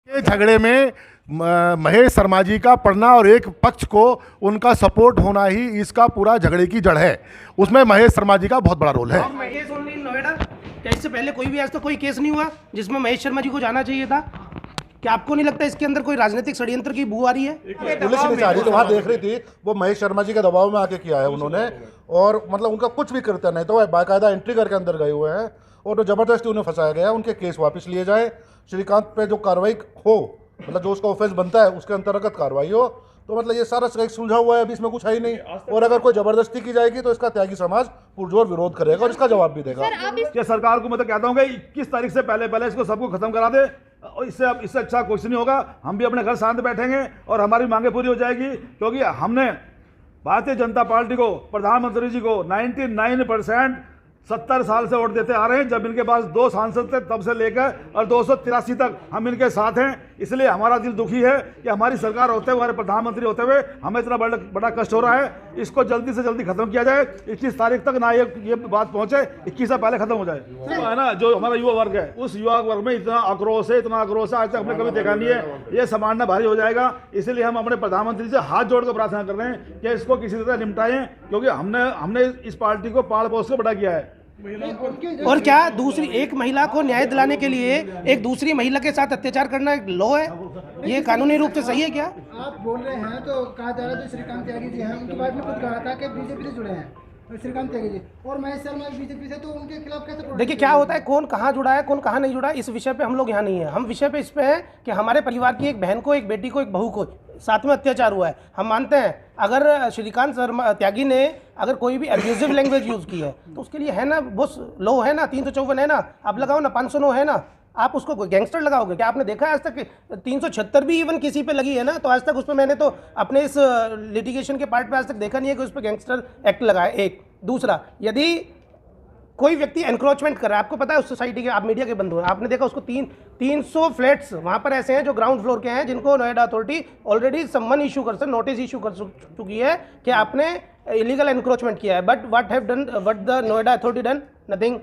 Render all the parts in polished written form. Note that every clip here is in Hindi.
ये झगड़े में महेश शर्मा जी का पढ़ना और एक पक्ष को उनका सपोर्ट होना ही इसका पूरा झगड़े की जड़ है। उसमें महेश शर्मा जी का बहुत बड़ा रोल है। महेश ओनली इन नोएडा, क्या इससे पहले कोई भी आज तक कोई केस नहीं हुआ जिसमें महेश शर्मा जी को जाना चाहिए था? क्या आपको नहीं लगता इसके अंदर कोई राजनीतिक षड्यंत्र की बू आ रही है? पुलिस नहीं चाह रही तो वहाँ देख रही थी, वो महेश शर्मा जी के दबाव में आके किया है उन्होंने, और मतलब उनका कुछ भी करता नहीं तो वो बाकायदा एंट्री करके अंदर गए हुए हैं और तो जबरदस्ती उन्हें फंसाया गया। उनके केस वापस लिए जाए, श्रीकांत पे जो कार्रवाई हो, मतलब जो उसका ऑफेंस बनता है उसके अंतर्गत कार्रवाई हो, तो मतलब ये सारा सुलझा हुआ है, अभी इसमें कुछ है ही नहीं। और अगर कोई जबरदस्ती की जाएगी तो इसका त्यागी समाज पुरजोर विरोध करेगा और इसका जवाब भी देगा। क्या सरकार को मैं तो कहता हूँ कि 21 तारीख से पहले इसको सबको खत्म करा दे, और इससे अच्छा कुछ नहीं होगा। हम भी अपने घर शांत बैठेंगे और हमारी मांगे पूरी हो जाएगी, क्योंकि हमने भारतीय जनता पार्टी को, प्रधानमंत्री जी को 99% 70 साल से वोट देते आ रहे हैं। जब इनके पास 2 सांसद थे तब से लेकर और 283 तक हम इनके साथ हैं। इसलिए हमारा दिल दुखी है कि हमारी सरकार होते हुए, हमारे प्रधानमंत्री होते हुए हमें इतना बड़ा कष्ट हो रहा है। इसको जल्दी से जल्दी खत्म किया जाए। 21 तारीख तक ना ये बात पहुंचे, 21 से पहले खत्म हो जाए। तो है ना, जो हमारा युवा वर्ग है, उस युवा वर्ग में इतना आक्रोश है आज तक हमने कभी देखा नहीं है। ये संभालना भारी हो जाएगा। इसलिए हम अपने प्रधानमंत्री से हाथ जोड़कर प्रार्थना कर रहे हैं कि इसको किसी तरह निपटाएं, क्योंकि हमने इस पार्टी को पाल पोस के बड़ा किया है। और क्या दूसरी एक महिला को न्याय दिलाने के लिए एक दूसरी महिला के साथ अत्याचार करना एक लॉ है? ये कानूनी रूप से सही है क्या? आप बोल रहे हैं तो कहा जा रहा है जो श्रीकांत त्यागी जी हैं उनके बारे में खुद कहा था कि बीजेपी से जुड़े हैं श्रीकांत त्यागी जी, और महेश शर्मा बीजेपी से, तो उनके खिलाफ कैसे? देखिए क्या होता है, कौन कहाँ जुड़ा है कौन कहाँ नहीं जुड़ा है, इस विषय पे हम लोग यहाँ नहीं है। हम विषय पे इस पे है कि हमारे परिवार की एक बहन को, एक बेटी को, एक बहू को साथ में अत्याचार हुआ है। हम मानते हैं अगर श्रीकांत शर्मा त्यागी ने अगर कोई भी एब्यूजिव लैंग्वेज यूज़ की है तो उसके लिए है ना, वो लो है ना, 354 है ना, आप लगाओ ना, 509 है ना, आप उसको गैंगस्टर लगाओगे क्या? आपने देखा है आज तक 376 भी इवन किसी पे लगी है ना, तो आज तक उस पर मैंने तो अपने इस लिटिगेशन के पार्ट पे आज तक देखा नहीं है कि उस पर गैंगस्टर एक्ट लगाए। एक दूसरा, यदि कोई व्यक्ति एनक्रोचमेंट कर रहा है, आपको पता है उस सोसाइटी के, आप मीडिया के बंधु हैं, आपने देखा उसको 300 फ्लैट्स वहाँ पर ऐसे हैं जो ग्राउंड फ्लोर के हैं, जिनको नोएडा अथॉरिटी ऑलरेडी सम्मन इशू कर नोटिस इशू कर चुकी है कि आपने इलीगल एनक्रोचमेंट किया है। But what the Noida authority done? Nothing.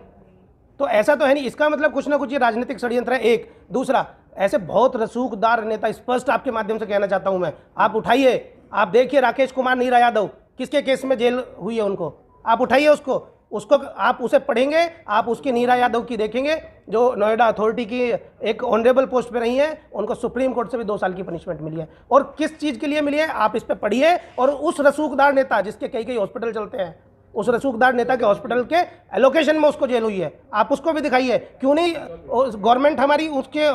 तो ऐसा तो है नहीं, इसका मतलब कुछ ना कुछ ये राजनीतिक षड्यंत्र है। एक दूसरा, ऐसे बहुत रसूखदार नेता, स्पष्ट आपके माध्यम से कहना चाहता हूं मैं, आप उठाइए, आप देखिए राकेश कुमार नीरा यादव किसके केस में जेल हुई है, उनको आप उठाइए, उसको आप उसे पढ़ेंगे, आप उसकी नीरा यादव की देखेंगे जो नोएडा अथॉरिटी की एक ऑनरेबल पोस्ट पे रही है, उनको सुप्रीम कोर्ट से भी 2 साल की पनिशमेंट मिली है। और किस चीज़ के लिए मिली है आप इस पर पढ़िए। और उस रसूखदार नेता जिसके कई हॉस्पिटल चलते हैं, उस रसूखदार नेता के हॉस्पिटल के एलोकेशन में उसको जेल हुई है, आप उसको भी दिखाइए। क्यों नहीं गवर्नमेंट हमारी उसके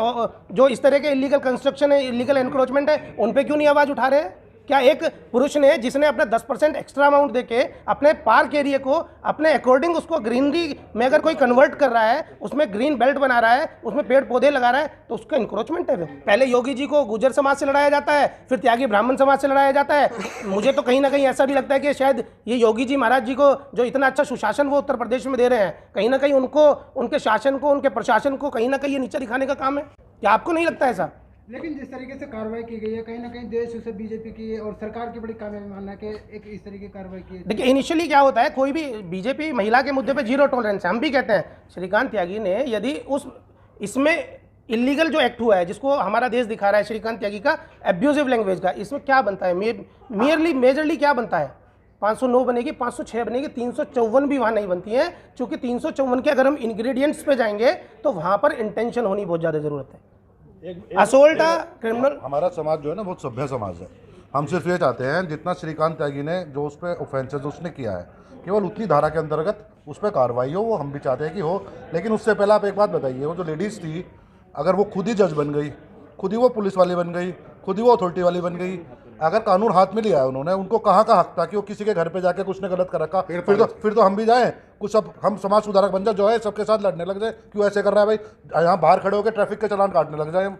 जो इस तरह के इलीगल कंस्ट्रक्शन है, इलीगल एनक्रोचमेंट है, उन पे क्यों नहीं आवाज़ उठा रहे हैं? क्या एक पुरुष ने जिसने अपना 10% एक्स्ट्रा अमाउंट देके अपने पार्क एरिया को अपने अकॉर्डिंग उसको ग्रीनरी में अगर कोई कन्वर्ट कर रहा है, उसमें ग्रीन बेल्ट बना रहा है, उसमें पेड़ पौधे लगा रहा है, तो उसका इंक्रोचमेंट है। पहले योगी जी को गुर्जर समाज से लड़ाया जाता है, फिर त्यागी ब्राह्मण समाज से लड़ाया जाता है। मुझे तो कहीं ना कहीं ऐसा भी लगता है कि शायद ये योगी जी महाराज जी को जो इतना अच्छा सुशासन वो उत्तर प्रदेश में दे रहे हैं, कहीं ना कहीं उनको, उनके शासन को, उनके प्रशासन को कहीं ना कहीं ये नीचा दिखाने का काम है। क्या आपको नहीं लगता ऐसा? लेकिन जिस तरीके से कार्रवाई की गई है, कहीं ना कहीं देश उसे बीजेपी की और सरकार की बड़ी कामयाबी मानना है कि एक इस तरीके की कार्रवाई की है। देखिए इनिशियली क्या होता है, कोई भी बीजेपी महिला के मुद्दे पे 0 टॉलरेंस है। हम भी कहते हैं श्रीकांत त्यागी ने यदि इसमें इलीगल जो एक्ट हुआ है जिसको हमारा देश दिखा रहा है श्रीकांत त्यागी का एब्यूजिव लैंग्वेज का, इसमें क्या बनता है, मेजरली क्या बनता है? 509 बनेगी, 506 बनेगी, 354 भी वहाँ नहीं बनती है, क्योंकि 354 के अगर हम इंग्रेडिएंट्स पे जाएंगे तो वहाँ पर इंटेंशन होनी बहुत ज़्यादा ज़रूरत है। Assault criminal. हमारा समाज जो है ना बहुत सभ्य समाज है। हम सिर्फ ये चाहते हैं जितना श्रीकांत त्यागी ने जो उस पर ऑफेंसेस उसने किया है, केवल उतनी धारा के अंतर्गत उस पर कार्रवाई हो, वो हम भी चाहते हैं कि हो। लेकिन उससे पहले आप एक बात बताइए, वो जो लेडीज़ थी, अगर वो खुद ही जज बन गई, खुद ही वो पुलिस वाली बन गई, खुद ही वो अथॉरिटी वाली बन गई, अगर कानून हाथ में लिया है उन्होंने, उनको कहाँ का हक था कि वो किसी के घर पे जाके कुछ ने गलत कर रखा? फिर तो हम भी जाएं, कुछ सब हम समाज सुधारक बन जाए, जो है सबके साथ लड़ने लग जाए। क्यों ऐसे कर रहा है भाई? यहाँ बाहर खड़े होकर ट्रैफिक के चालान काटने लग जाए हम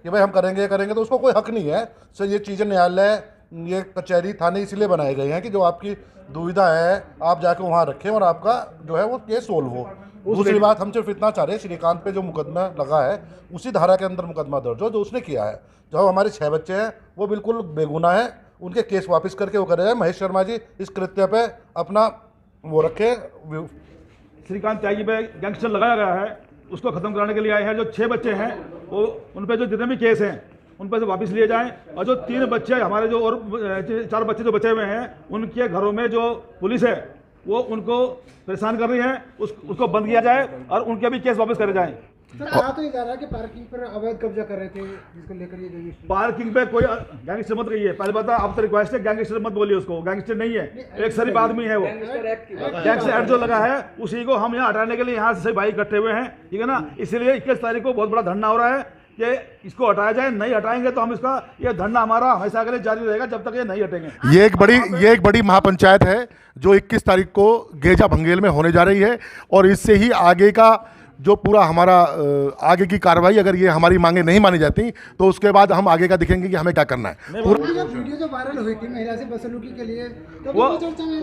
कि भाई हम करेंगे तो उसको कोई हक नहीं है। सर ये चीज़ें न्यायालय, ये कचहरी, थाने इसलिए बनाए गए हैं कि जो आपकी दुविधा है आप जाके वहाँ रखें और आपका जो है वो केस सोल्व हो। दूसरी बात, हम सिर्फ इतना चाह रहे हैं, श्रीकांत पे जो मुकदमा लगा है उसी धारा के अंदर मुकदमा दर्ज हो जो उसने किया है। जो हमारे 6 बच्चे हैं वो बिल्कुल बेगुनाह हैं, उनके केस वापस करके वो करे जाए। महेश शर्मा जी इस कृत्य पे अपना वो रखे। श्रीकांत त्यागी पे गैंगस्टर लगाया गया है, उसको ख़त्म कराने के लिए आए हैं। जो 6 बच्चे हैं वो उन पे जो जितने भी केस हैं उन पर से वापस लिए जाएं, और जो 3 बच्चे हमारे जो और 4 बच्चे जो बचे हुए हैं उनके घरों में जो पुलिस है वो उनको परेशान कर रही है, उसको बंद किया जाए और उनके भी केस वापस करे जाएं। सर कहा तो ये जा रहा है कि पार्किंग पर अवैध कब्जा कर रहे थे, जिसको लेकर ये जो पार्किंग पे कोई गैंगस्टर मत कहिए, पहले बता आप तो रिक्वेस्ट है गैंगस्टर मत बोलिए उसको, गैंगस्टर नहीं है, एक शरीफ आदमी है वो। गैंगस्टर एक्ट जो लगा है उसी को हम यहाँ हटाने के लिए यहाँ से भाई इकट्ठे हुए हैं, ठीक है ना। इसलिए 21 तारीख को बहुत बड़ा धरना हो रहा है कि इसको हटाया जाए, नहीं हटाएंगे तो हम इसका ये धरना हमारा हमेशा के लिए जारी रहेगा जब तक ये नहीं हटेंगे। ये एक बड़ी महापंचायत है जो 21 तारीख को गेजा भंगेल में होने जा रही है, और इससे ही आगे का जो पूरा हमारा आगे की कार्रवाई, अगर ये हमारी मांगे नहीं मानी जाती तो उसके बाद हम आगे का दिखेंगे कि हमें क्या करना है। वीडियो जो वायरल हुई थी महिला से बदसलूकी के लिए, तो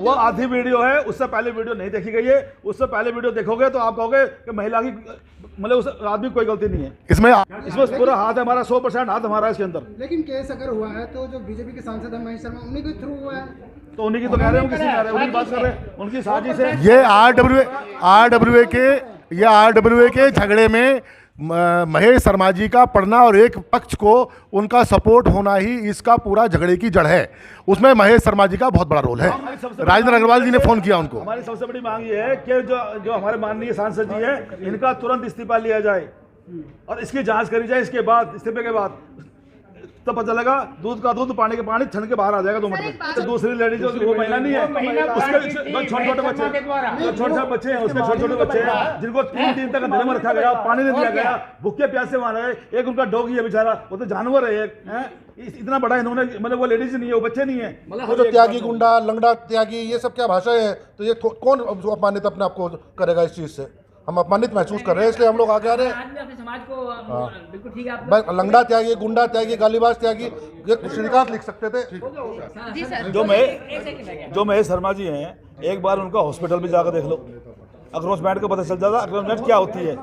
वो आधी वीडियो है, उससे पहले वीडियो नहीं देखी गई है। उससे पहले वीडियो देखोगे तो आप कहोगे कि महिला की मतलब उस आदमी कोई गलती नहीं है इसमें पूरा हाथ है हमारा, 100% हाथ हमारा इसके अंदर। लेकिन केस अगर हुआ है तो जो बीजेपी के सांसद है महेश शर्मा, उन्हीं के थ्रू हुआ है, तो उन्हीं की तो कह रहे हैं, किसी कह रहे हैं, उनकी बात कर रहे हैं, उनकी साजिश है। ये आरडब्ल्यूए के झगड़े में महेश शर्मा जी का पढ़ना और एक पक्ष को उनका सपोर्ट होना ही इसका पूरा झगड़े की जड़ है। उसमें महेश शर्मा जी का बहुत बड़ा रोल है। राजेंद्र अग्रवाल जी ने फोन किया उनको। हमारी सबसे बड़ी मांग ये है कि जो हमारे माननीय सांसद जी हैं इनका तुरंत इस्तीफा लिया जाए और इसकी जांच करी जाए। इसके बाद इस्तीफे के बाद तो पता चलेगा दूध का दूध पानी के पानी छन के बाहर आ जाएगा 2 मिनट में। तो दूसरी लेडीज वो महिला नहीं है, उसके छोटे बच्चे हैं, उसके छोटे बच्चे हैं जिनको 3 दिन तक अंधेरे में रखा गया, पानी नहीं दिया गया, भूखे प्यासे वहां रहे। एक उनका डॉगी है बेचारा, वो तो जानवर है एक, इतना बड़ा इन्होंने मतलब वो लेडीज नहीं है, वो बच्चे नहीं है। वो जो त्यागी गुंडा लंगड़ा त्यागी ये सब क्या भाषा है, तो ये कौन अपमानित अपने आपको करेगा इस चीज से? हम अपमानित महसूस कर रहे हैं, इसलिए हम लोग आगे आ रहे हैं। अपने समाज को बिल्कुल ठीक है। आप लंगड़ा त्यागी, गुंडा त्यागी, गालीबाज त्यागी, ये श्रीकांत लिख सकते थे। जी सर, जो महेश शर्मा जी हैं, एक बार उनका हॉस्पिटल भी जाकर देख लो, अक्रोचमेंट को पता चल जाता अक्रोचमेंट क्या होती है।